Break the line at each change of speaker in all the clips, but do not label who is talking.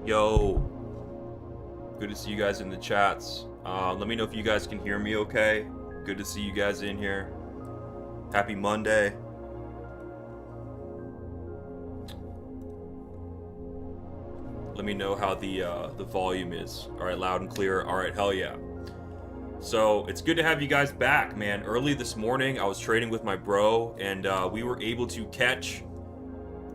Yo, good to see you guys in the chats. Let me know if you guys can hear me okay. Good to see you guys in here. Happy Monday. Let me know how the volume is. All right, loud and clear. All right, hell yeah. So it's good to have you guys back, man. Early this morning, I was trading with my bro, and we were able to catch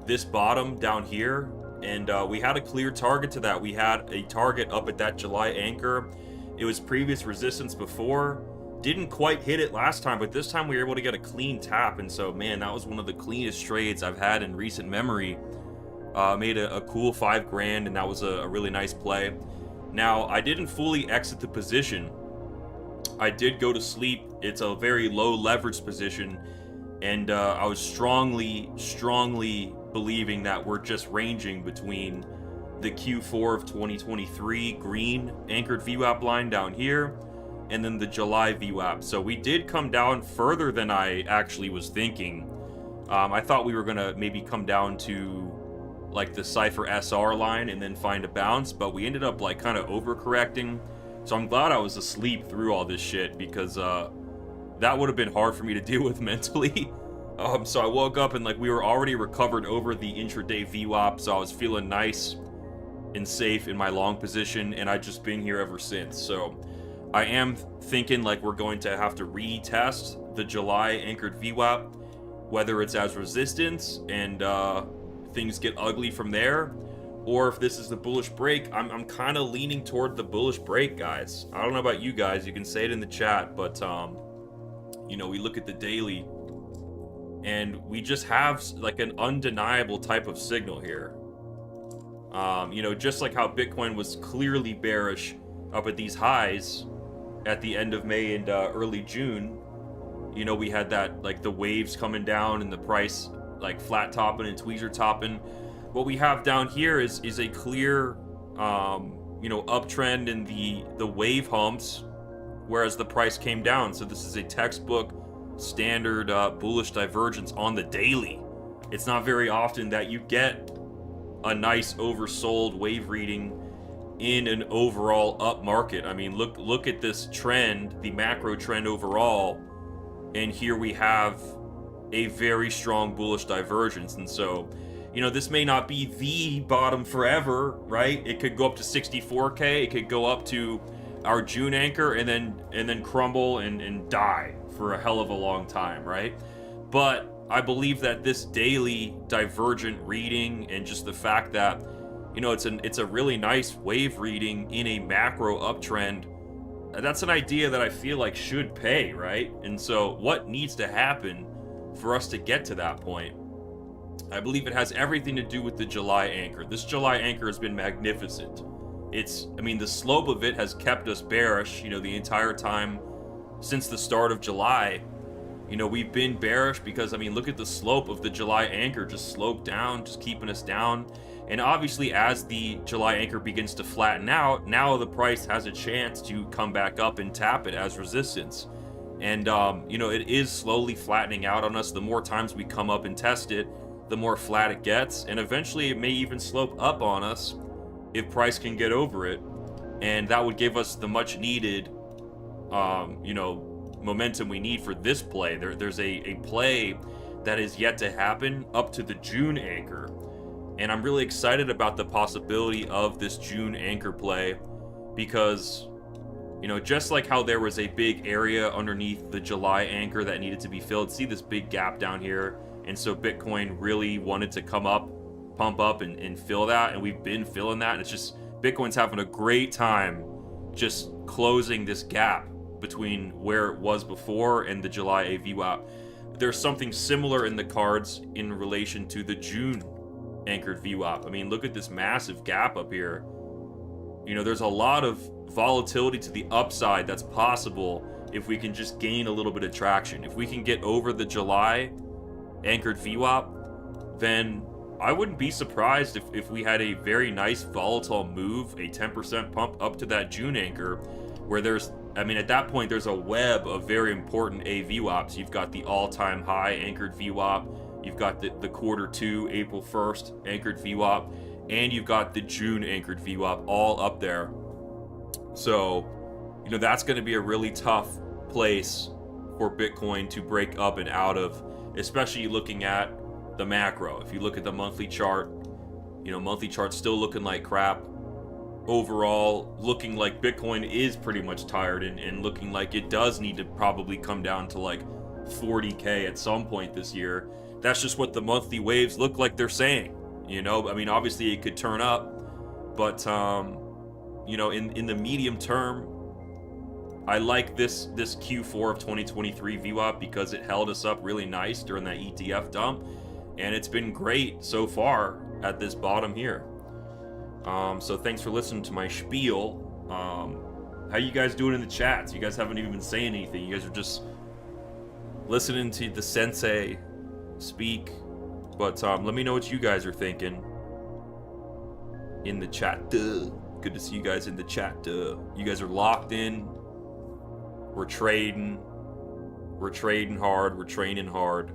this bottom down here. And we had a clear target to that. We had a target up at that July anchor. It was previous resistance before. Didn't quite hit it last time, but this time we were able to get a clean tap. And so, man, that was one of the cleanest trades I've had in recent memory. Made a cool $5 grand, and that was a really nice play. Now, I didn't fully exit the position. I did go to sleep. It's a very low leverage position. And I was strongly believing that we're just ranging between the Q4 of 2023 green anchored VWAP line down here and then the July VWAP. So we did come down further than I actually was thinking. I thought we were gonna maybe come down to like the Cipher SR line and then find a bounce, but we ended up like kind of overcorrecting. So I'm glad I was asleep through all this shit, because that would have been hard for me to deal with mentally. So I woke up and like we were already recovered over the intraday VWAP, so I was feeling nice and safe in my long position, and I've just been here ever since. So I am thinking like we're going to have to retest the July anchored VWAP, whether it's as resistance and things get ugly from there, or if this is the bullish break. I'm kind of leaning toward the bullish break, guys. I don't know about you guys, you can say it in the chat, but you know, we look at the daily and we just have like an undeniable type of signal here. You know, just like how Bitcoin was clearly bearish up at these highs at the end of May and early June, you know, we had that like the waves coming down and the price like flat topping and tweezer topping. What we have down here is a clear you know, uptrend in the wave humps, whereas the price came down. So this is a textbook standard bullish divergence on the daily. It's not very often that you get a nice oversold wave reading in an overall up market. I mean, look at this trend, the macro trend overall, and here we have a very strong bullish divergence. And so, you know, this may not be the bottom forever, right? It could go up to 64K, it could go up to our June anchor and then crumble and die for a hell of a long time, right? But I believe that this daily divergent reading and just the fact that, you know, it's a really nice wave reading in a macro uptrend, that's an idea that I feel like should pay, right? And so what needs to happen for us to get to that point? I believe it has everything to do with the July anchor. This July anchor has been magnificent. I mean, the slope of it has kept us bearish, you know, the entire time since the start of July. You know, we've been bearish because, I mean, look at the slope of the July anchor, just sloped down, just keeping us down. And obviously, as the July anchor begins to flatten out, now the price has a chance to come back up and tap it as resistance. And, you know, it is slowly flattening out on us. The more times we come up and test it, the more flat it gets. And eventually, it may even slope up on us if price can get over it. And that would give us the much needed, you know, momentum we need for this play. There's a play that is yet to happen up to the June anchor, and I'm really excited about the possibility of this June anchor play, because, you know, just like how there was a big area underneath the July anchor that needed to be filled, see this big gap down here, and so Bitcoin really wanted to come up, pump up and fill that, and we've been filling that, and it's just Bitcoin's having a great time just closing this gap between where it was before and the July VWAP. There's something similar in the cards in relation to the June anchored VWAP. I mean, look at this massive gap up here. You know, there's a lot of volatility to the upside that's possible if we can just gain a little bit of traction. If we can get over the July anchored VWAP, then I wouldn't be surprised if we had a very nice volatile move, a 10% pump up to that June anchor, where there's, I mean, at that point, there's a web of very important VWAPs. You've got the all-time high anchored VWAP. You've got the quarter two, April 1st anchored VWAP. and you've got the June anchored VWAP all up there. So, you know, that's going to be a really tough place for Bitcoin to break up and out of, especially looking at the macro. If you look at the monthly chart, you know, monthly chart's still looking like crap. Overall, looking like Bitcoin is pretty much tired and looking like it does need to probably come down to like 40K at some point this year. That's just what the monthly waves look like they're saying. You know, I mean, obviously it could turn up, but you know, in the medium term, I like this Q4 of 2023 VWAP because it held us up really nice during that ETF dump, and it's been great so far at this bottom here. So thanks for listening to my spiel. How you guys doing in the chats? You guys haven't even been saying anything. You guys are just listening to the sensei speak. But let me know what you guys are thinking in the chat. Good to see you guys in the chat. You guys are locked in. We're trading hard. We're training hard.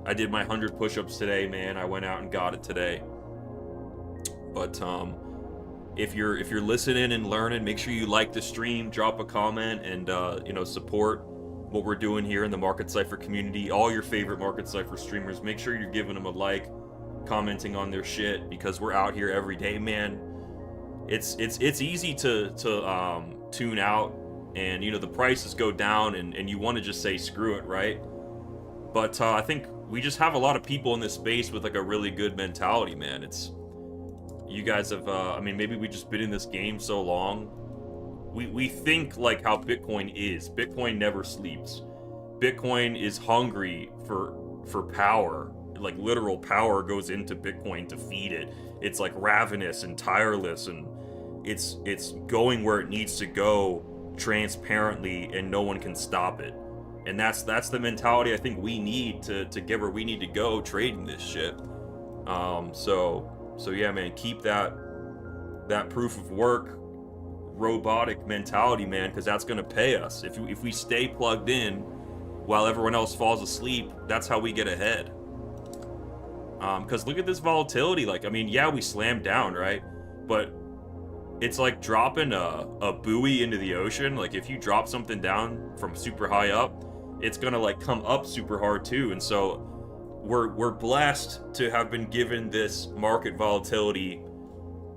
I did my 100 push-ups today, man. I went out and got it today. But if you're listening and learning, make sure you like the stream, drop a comment, and you know, support what we're doing here in the Market Cipher community. All your favorite Market Cipher streamers, make sure you're giving them a like, commenting on their shit, because we're out here every day, man. It's easy to tune out, and you know, the prices go down, and you want to just say screw it, right? But I think we just have a lot of people in this space with like a really good mentality, man. You guys have, I mean, maybe we've just been in this game so long. We think like how Bitcoin is. Bitcoin never sleeps. Bitcoin is hungry for power. Like literal power goes into Bitcoin to feed it. It's like ravenous and tireless, and it's going where it needs to go transparently, and no one can stop it. And that's the mentality I think we need to get where we need to go trading this shit. So yeah, man, keep that proof of work, robotic mentality, man, because that's gonna pay us. If we stay plugged in while everyone else falls asleep, that's how we get ahead. Because look at this volatility. Like, I mean, yeah, we slammed down, right? But it's like dropping a buoy into the ocean. Like, if you drop something down from super high up, it's gonna like come up super hard too. And so we're blessed to have been given this market volatility.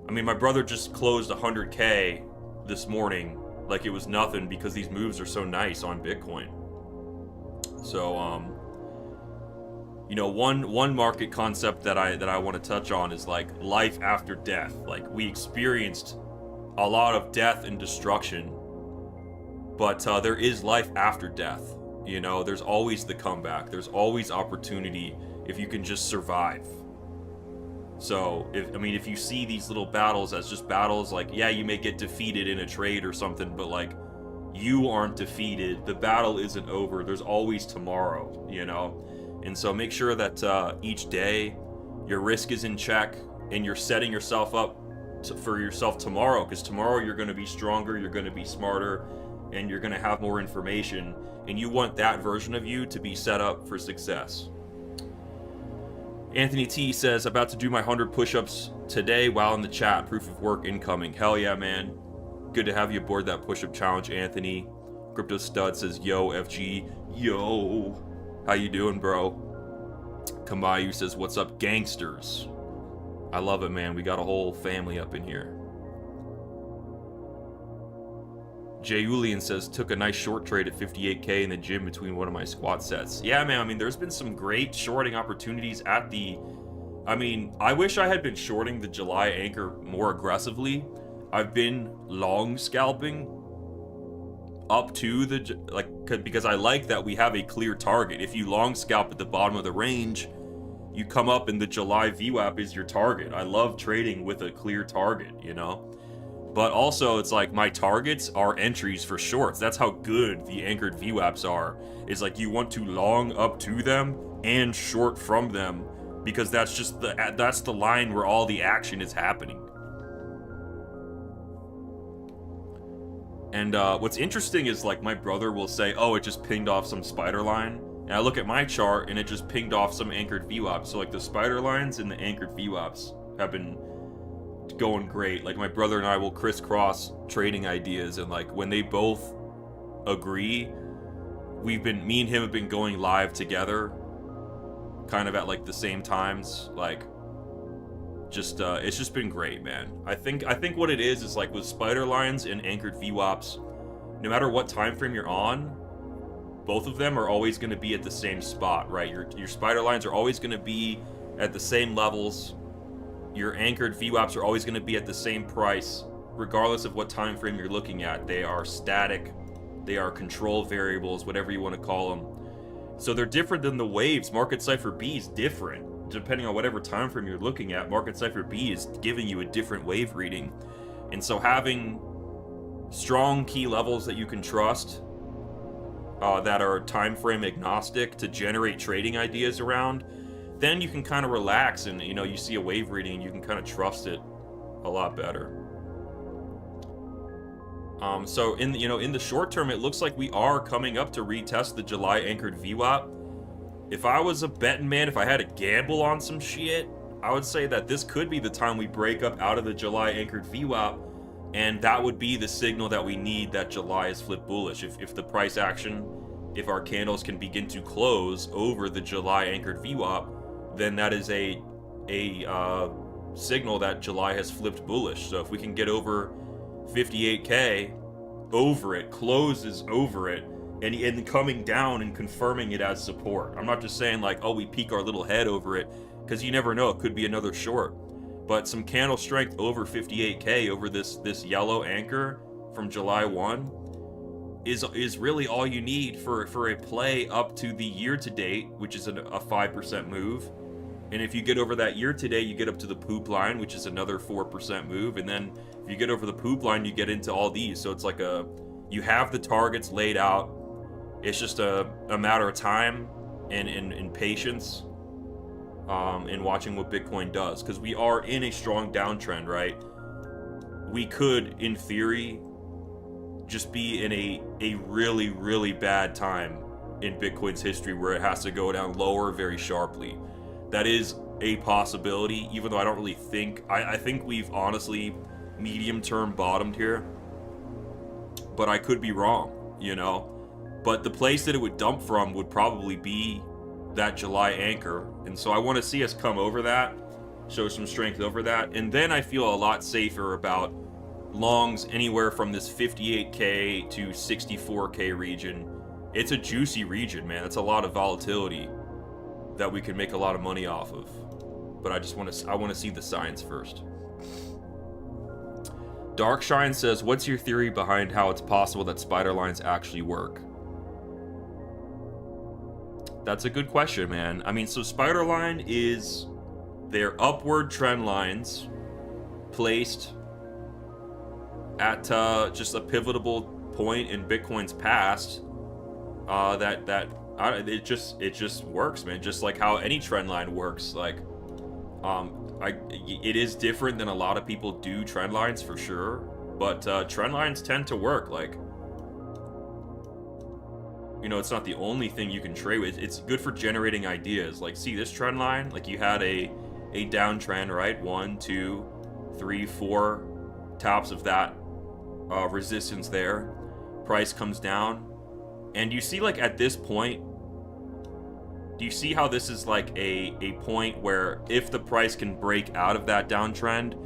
I mean, my brother just closed 100K this morning like it was nothing, because these moves are so nice on Bitcoin. So you know, one market concept that I want to touch on is like life after death. Like, we experienced a lot of death and destruction, but there is life after death. You know, there's always the comeback. There's always opportunity if you can just survive. So, if you see these little battles as just battles, like, yeah, you may get defeated in a trade or something, but like, you aren't defeated. The battle isn't over. There's always tomorrow, you know? And so make sure that each day your risk is in check, and you're setting yourself up for yourself tomorrow, because tomorrow you're going to be stronger, you're going to be smarter, and you're going to have more information, and you want that version of you to be set up for success. Anthony T says, about to do my 100 push-ups today while in the chat. Proof of work incoming. Hell yeah, man. Good to have you aboard that push-up challenge, Anthony. Crypto Stud says, yo, FG. Yo. How you doing, bro? Kamayu says, what's up, gangsters? I love it, man. We got a whole family up in here. Jay Julian says, took a nice short trade at 58K in the gym between one of my squat sets. Yeah, man, I mean, there's been some great shorting opportunities at the... I mean, I wish I had been shorting the July anchor more aggressively. I've been long scalping up to the... because I like that we have a clear target. If you long scalp at the bottom of the range, you come up and the July VWAP is your target. I love trading with a clear target, you know? But also, it's like my targets are entries for shorts. That's how good the anchored VWAPs are. It's like you want to long up to them and short from them, because that's just that's the line where all the action is happening. And what's interesting is, like, my brother will say, oh, it just pinged off some spider line. And I look at my chart and it just pinged off some anchored VWAPs. So like the spider lines and the anchored VWAPs have been going great. Like, my brother and I will crisscross trading ideas, and like when they both agree, me and him have been going live together, kind of at like the same times. Like, just it's just been great, man. I think what it is like with spider lines and anchored VWAPs, no matter what time frame you're on, both of them are always going to be at the same spot, right? Your spider lines are always going to be at the same levels. Your anchored VWAPs are always going to be at the same price, regardless of what time frame you're looking at. They are static, they are control variables, whatever you want to call them. So they're different than the waves. Market Cipher B is different. Depending on whatever time frame you're looking at, Market Cipher B is giving you a different wave reading. And so having strong key levels that you can trust, that are time frame agnostic to generate trading ideas around, then you can kind of relax, and you see a wave reading and you can kind of trust it a lot better. So in the short term, it looks like we are coming up to retest the July anchored VWAP. If I was a betting man, if I had to gamble on some shit, I would say that this could be the time we break up out of the July anchored VWAP, and that would be the signal that we need that July is flipped bullish. If the price action, if our candles can begin to close over the July anchored VWAP, then that is a signal that July has flipped bullish. So if we can get over 58K, over it, closes over it, and coming down and confirming it as support. I'm not just saying like, oh, we peek our little head over it, because you never know, it could be another short. But some candle strength over 58K over this yellow anchor from July 1 is really all you need for a play up to the year to date, which is a 5% move. And if you get over that year to date, you get up to the poop line, which is another 4% move. And then if you get over the poop line, you get into all these. So it's like you have the targets laid out. It's just a matter of time and patience, and watching what Bitcoin does. Because we are in a strong downtrend, right? We could, in theory, just be in a really, really bad time in Bitcoin's history where it has to go down lower very sharply. That is a possibility, even though I don't really think... I think we've honestly medium-term bottomed here. But I could be wrong, But the place that it would dump from would probably be that July anchor. And so I want to see us come over that, show some strength over that. And then I feel a lot safer about longs anywhere from this 58K to 64K region. It's a juicy region, man. It's a lot of volatility that we can make a lot of money off of. But I want to see the science first. Darkshine says, what's your theory behind how it's possible that spider lines actually work? That's a good question, man. I mean, so spider line is their upward trend lines placed at just a pivotal point in Bitcoin's past. It just works, man. Just like how any trend line works. Like, it is different than a lot of people do trend lines for sure, but trend lines tend to work. Like, it's not the only thing you can trade with. It's good for generating ideas. Like, see this trend line? Like, you had a downtrend, right? 1, 2, 3, 4 tops of that resistance there. Price comes down. And you see, like, at this point, do you see how this is like a point where if the price can break out of that downtrend,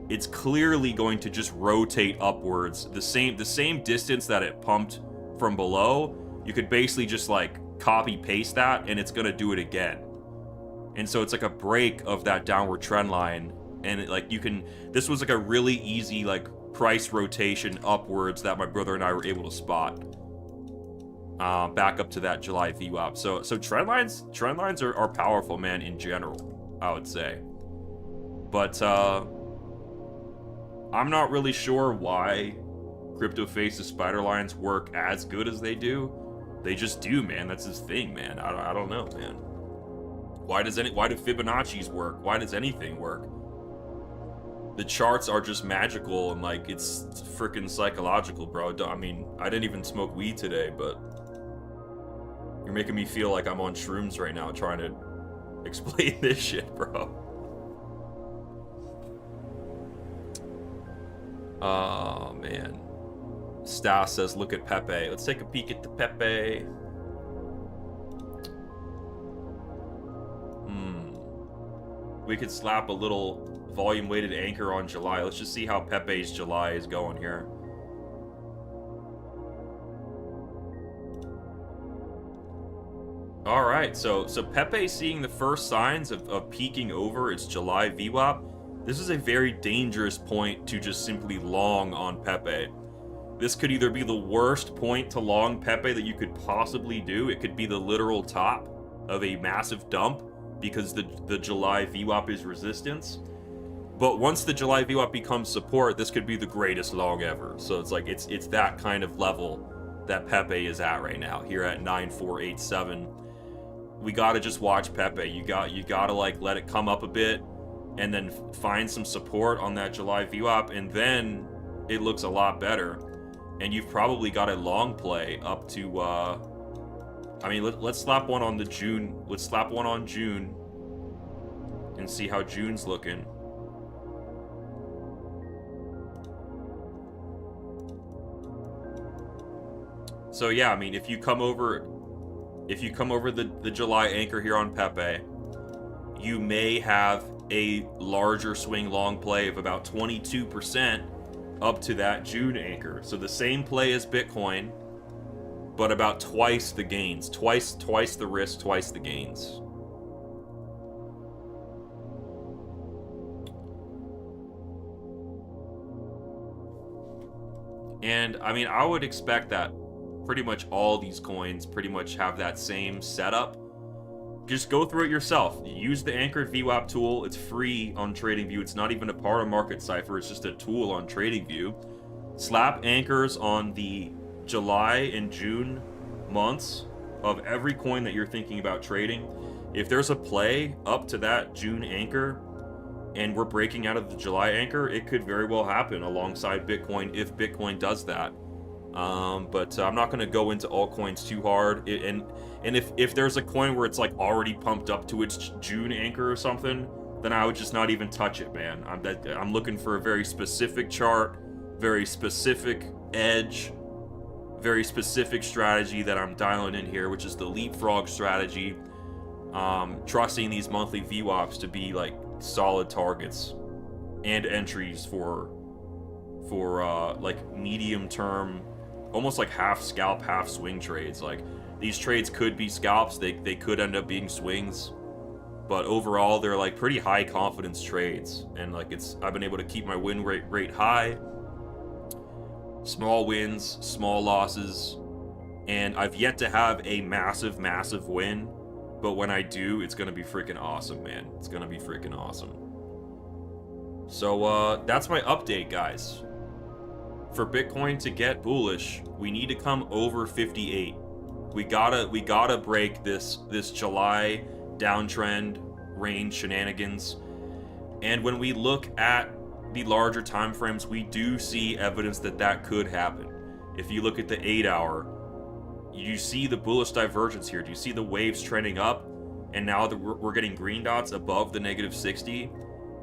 it's clearly going to just rotate upwards the same distance that it pumped from below. You could basically just like copy paste that and it's going to do it again. And so it's like a break of that downward trend line, and this was like a really easy like price rotation upwards that my brother and I were able to spot. Back up to that July VWAP. So trend lines are powerful, man, in general, I would say. But I'm not really sure why CryptoFace's spider lines work as good as they do. They just do, man. That's his thing, man. I don't know, man. Why do Fibonacci's work? Why does anything work? The charts are just magical, and like it's freaking psychological, bro. I mean, I didn't even smoke weed today, but you're making me feel like I'm on shrooms right now trying to explain this shit, bro. Oh, man. Stas says, look at Pepe. Let's take a peek at the Pepe. We could slap a little volume-weighted anchor on July. Let's just see how Pepe's July is going here. All right, so Pepe seeing the first signs of peaking over its July VWAP. This is a very dangerous point to just simply long on Pepe. This could either be the worst point to long Pepe that you could possibly do. It could be the literal top of a massive dump because the July VWAP is resistance. But once the July VWAP becomes support, this could be the greatest long ever. So it's like it's that kind of level that Pepe is at right now, here at 9487. We gotta just watch Pepe. You gotta like let it come up a bit and then find some support on that July VWAP, and then it looks a lot better. And you've probably got a long play up to I mean, let's slap one on the June. Let's slap one on June and see how June's looking. So yeah, I mean, if you come over the July anchor here on Pepe, you may have a larger swing long play of about 22% up to that June anchor. So the same play as Bitcoin, but about twice the gains, twice the risk, twice the gains. And I mean, I would expect that pretty much all these coins pretty much have that same setup. Just go through it yourself. Use the anchored VWAP tool. It's free on TradingView. It's not even a part of Market Cipher. It's just a tool on TradingView. Slap anchors on the July and June months of every coin that you're thinking about trading. If there's a play up to that June anchor and we're breaking out of the July anchor, it could very well happen alongside Bitcoin if Bitcoin does that. But I'm not going to go into altcoins too hard. And if there's a coin where it's like already pumped up to its June anchor or something, then I would just not even touch it, man. I'm looking for a very specific chart, very specific edge, very specific strategy that I'm dialing in here, which is the leapfrog strategy. Trusting these monthly VWAPs to be like solid targets and entries for like medium term, almost like half scalp, half swing trades. Like these trades could be scalps, they could end up being swings, but overall they're like pretty high confidence trades. And like I've been able to keep my win rate high. Small wins, small losses, and I've yet to have a massive win, but when I do, it's gonna be freaking awesome, man. It's gonna be freaking awesome. So that's my update, guys. For Bitcoin to get bullish, we need to come over 58. We gotta break this July downtrend range shenanigans. And when we look at the larger time frames, we do see evidence that could happen. If you look at the 8-hour, you see the bullish divergence here. Do you see the waves trending up? And now that we're getting green dots above the -60,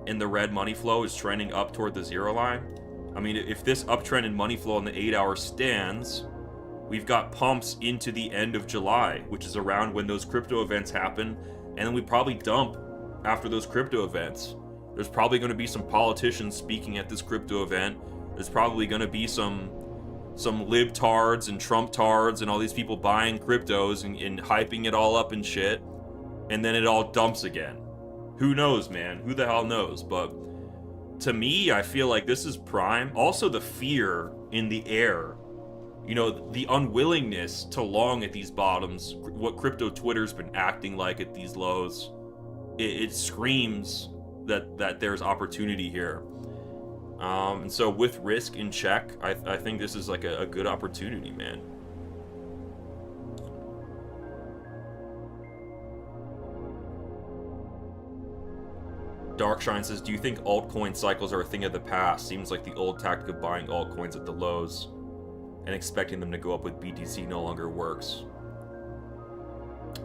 and the red money flow is trending up toward the 0 line. I mean, if this uptrend in money flow on the 8-hour stands, we've got pumps into the end of July, which is around when those crypto events happen, and then we probably dump after those crypto events. There's probably going to be some politicians speaking at this crypto event. There's probably going to be some libtards and Trump-tards and all these people buying cryptos and hyping it all up and shit. And then it all dumps again. Who knows, man? Who the hell knows? But to me, I feel like this is prime. Also, the fear in the air. You know, the unwillingness to long at these bottoms. What crypto Twitter's been acting like at these lows. It screams that there's opportunity here. And so with risk in check, I think this is like a good opportunity, man. Darkshine says, do you think altcoin cycles are a thing of the past? Seems like the old tactic of buying altcoins at the lows and expecting them to go up with BTC no longer works.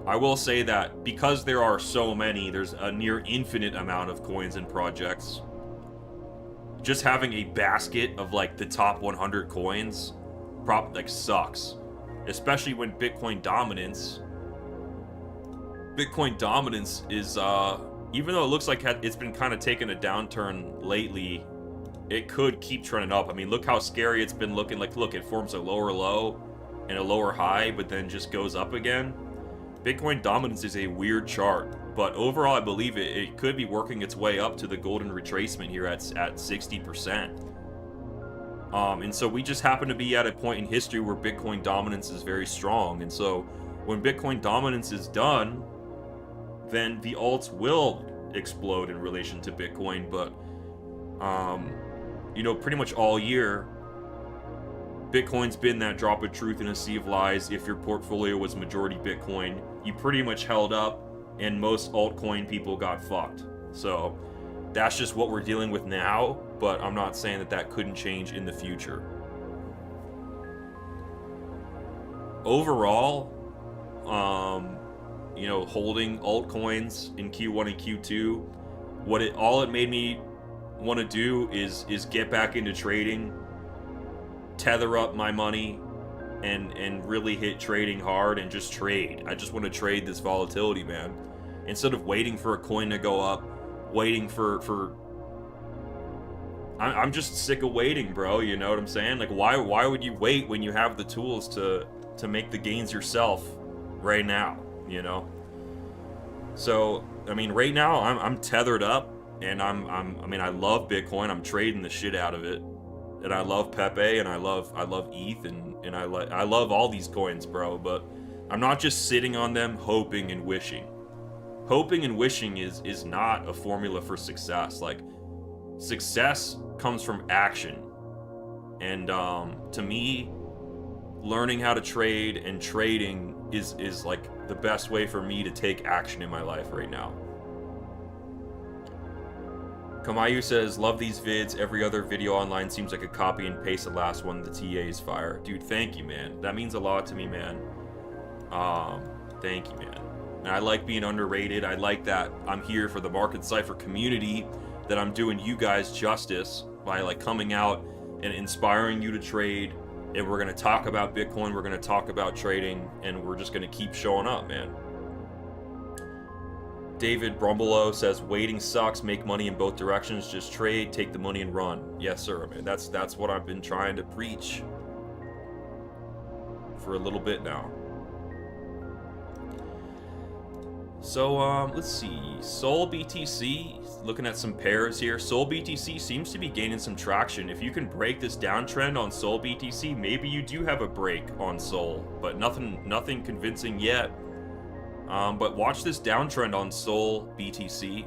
I will say that because there are so many, there's a near infinite amount of coins and projects. just having a basket of like the top 100 coins like sucks, especially when Bitcoin dominance is even though it looks like it's been kind of taking a downturn lately, it could keep trending up. I mean, look how scary it's been looking. Like, look, it forms a lower low and a lower high, but then just goes up again. Bitcoin dominance is a weird chart, but overall, I believe it could be working its way up to the golden retracement here at 60%. And so we just happen to be at a point in history where Bitcoin dominance is very strong. And so when Bitcoin dominance is done, then the alts will explode in relation to Bitcoin. But, you know, pretty much all year, Bitcoin's been that drop of truth in a sea of lies. If your portfolio was majority Bitcoin, you pretty much held up, and most altcoin people got fucked. So that's just what we're dealing with now, but I'm not saying that couldn't change in the future. Overall, you know, holding altcoins in Q1 and Q2, all it made me want to do is get back into trading, tether up my money, and really hit trading hard and just trade. I just want to trade this volatility, man. Instead of waiting for a coin to go up, waiting for I'm just sick of waiting, bro. You know what I'm saying? Like, why would you wait when you have the tools to make the gains yourself right now, you know? So, I mean, right now I'm tethered up, and I mean, I love Bitcoin. I'm trading the shit out of it. And I love Pepe, and I love ETH, and I love all these coins, bro, but I'm not just sitting on them hoping and wishing. Hoping and wishing is not a formula for success. Like, success comes from action. And to me, learning how to trade and trading is like the best way for me to take action in my life right now. Kamayu says, love these vids. Every other video online seems like a copy and paste the last one. The TA is fire. Dude, thank you, man. That means a lot to me, man. Thank you, man. And I like being underrated. I like that I'm here for the Market Cipher community, that I'm doing you guys justice by like coming out and inspiring you to trade. And we're going to talk about Bitcoin. We're going to talk about trading, and we're just going to keep showing up, man. David Brumbelow says, waiting sucks, make money in both directions, just trade, take the money and run. Yes, sir, man. That's what I've been trying to preach for a little bit now. So, let's see. Sol BTC, looking at some pairs here. Sol BTC seems to be gaining some traction. If you can break this downtrend on Sol BTC, maybe you do have a break on Sol, but nothing convincing yet. But watch this downtrend on Sol BTC.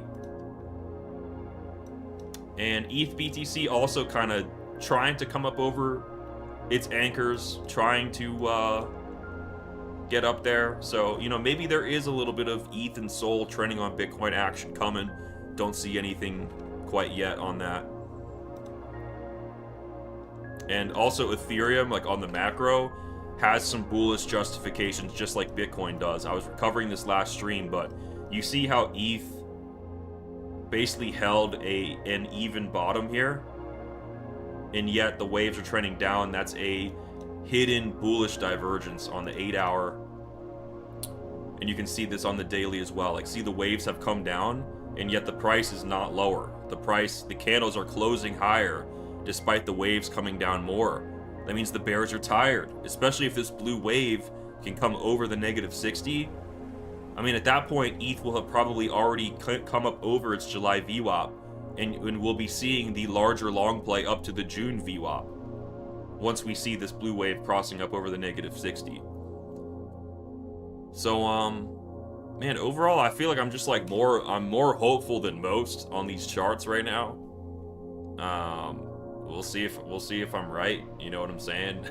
And ETH BTC also kind of trying to come up over its anchors, trying to get up there. So, you know, maybe there is a little bit of ETH and Sol trending on Bitcoin action coming. Don't see anything quite yet on that. And also Ethereum, like on the macro, has some bullish justifications just like Bitcoin does. I was recovering this last stream, but you see how ETH basically held an even bottom here, and yet the waves are trending down. That's a hidden bullish divergence on the 8 hour, and you can see this on the daily as well. Like, see, the waves have come down, and yet the price is not lower. The candles are closing higher despite the waves coming down more. That means the bears are tired, especially if this blue wave can come over the -60. I mean, at that point, ETH will have probably already come up over its July VWAP, and we'll be seeing the larger long play up to the June VWAP once we see this blue wave crossing up over the -60. So, man, overall, I feel like I'm just like I'm more hopeful than most on these charts right now. We'll see if I'm right. You know what I'm saying?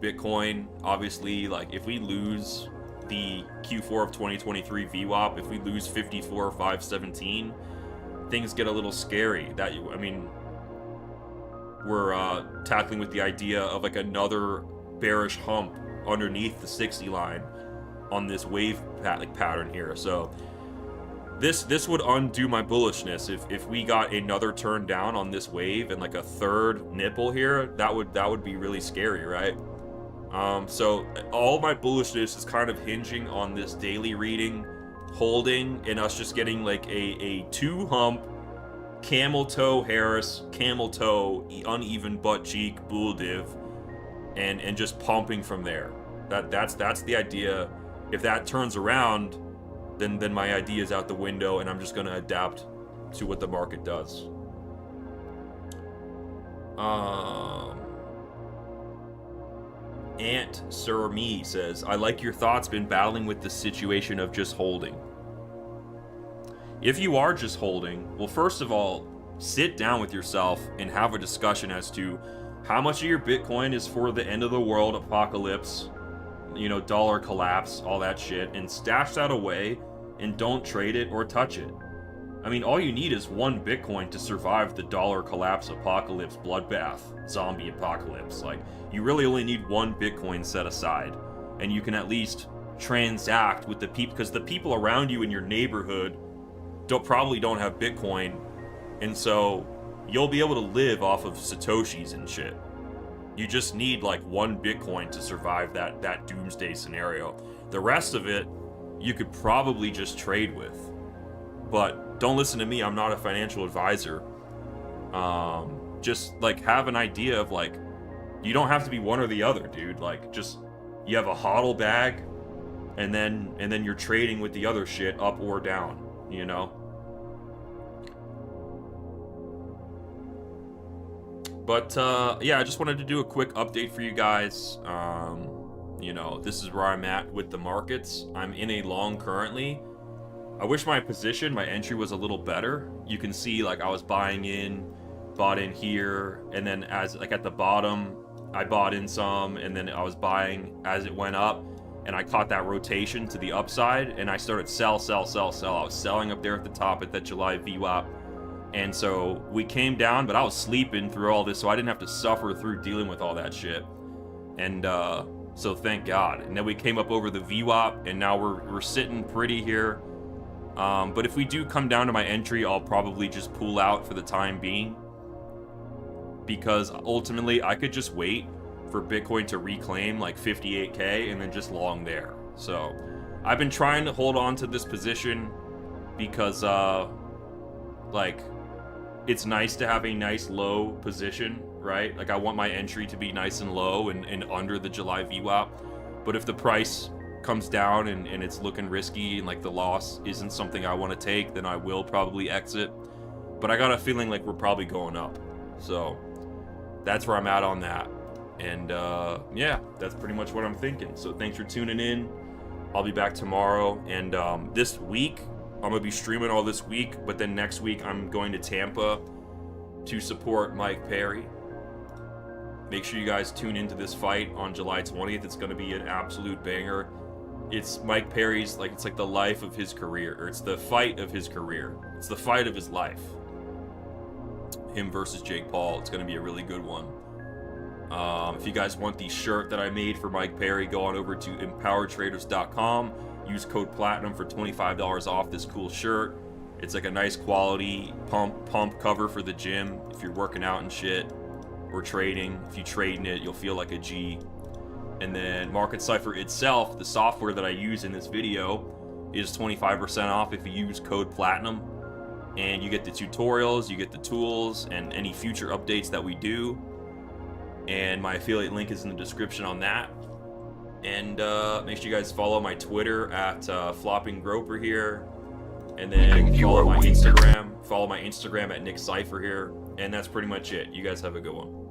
Bitcoin, obviously, like, if we lose the Q4 of 2023 VWAP, if we lose 54,517, things get a little scary. I mean, we're tackling with the idea of like another bearish hump underneath the 60 line on this wave pattern here. So This would undo my bullishness if we got another turn down on this wave and like a third nipple here. That would be really scary, right? So all my bullishness is kind of hinging on this daily reading holding and us just getting like a 2-hump camel toe Harris, camel toe uneven butt cheek bull div, and just pumping from there. That's the idea. If that turns around, then my idea is out the window and I'm just gonna adapt to what the market does. Aunt Sir Me says, I like your thoughts, been battling with the situation of just holding. If you are just holding, well, first of all, sit down with yourself and have a discussion as to how much of your Bitcoin is for the end of the world apocalypse, you know, dollar collapse, all that shit, and stash that away and don't trade it or touch it. I mean, all you need is one Bitcoin to survive the dollar collapse apocalypse bloodbath zombie apocalypse. Like, you really only need one Bitcoin set aside, and you can at least transact with the people, because the people around you in your neighborhood probably don't have Bitcoin, and so you'll be able to live off of Satoshis and shit. You just need like one Bitcoin to survive that doomsday scenario. The rest of it, you could probably just trade with. But don't listen to me, I'm not a financial advisor. Just like have an idea of like, you don't have to be one or the other, dude. Like, just, you have a hodl bag, and then you're trading with the other shit up or down, you know? But yeah, I just wanted to do a quick update for you guys. You know, this is where I'm at with the markets. I'm in a long currently. I wish my position, my entry was a little better. You can see like I was bought in here, and then as like at the bottom, I bought in some, and then I was buying as it went up, and I caught that rotation to the upside, and I started sell. I was selling up there at the top at that July VWAP. And so we came down, but I was sleeping through all this, so I didn't have to suffer through dealing with all that shit. And so thank God. And then we came up over the VWAP, and now we're sitting pretty here. But if we do come down to my entry, I'll probably just pull out for the time being, because ultimately I could just wait for Bitcoin to reclaim like 58K and then just long there. So I've been trying to hold on to this position because like, it's nice to have a nice low position, right? Like, I want my entry to be nice and low and under the July VWAP. But if the price comes down and it's looking risky and like the loss isn't something I want to take, then I will probably exit. But I got a feeling like we're probably going up. So that's where I'm at on that. And yeah, that's pretty much what I'm thinking. So thanks for tuning in. I'll be back tomorrow. And this week, I'm going to be streaming all this week, but then next week I'm going to Tampa to support Mike Perry. Make sure you guys tune into this fight on July 20th. It's going to be an absolute banger. It's Mike Perry's, like, it's like the life of his career, or it's the fight of his career. It's the fight of his life. Him versus Jake Paul. It's going to be a really good one. If you guys want the shirt that I made for Mike Perry, go on over to empowertraders.com. Use code PLATINUM for $25 off this cool shirt. It's like a nice quality pump cover for the gym if you're working out and shit, or trading. If you trade in it, you'll feel like a G. And then Market Cipher itself, the software that I use in this video, is 25% off if you use code PLATINUM. And you get the tutorials, you get the tools, and any future updates that we do. And my affiliate link is in the description on that. And make sure you guys follow my Twitter at FloppingGroper here. And then follow my Instagram. Follow my Instagram at NickCipher here. And that's pretty much it. You guys have a good one.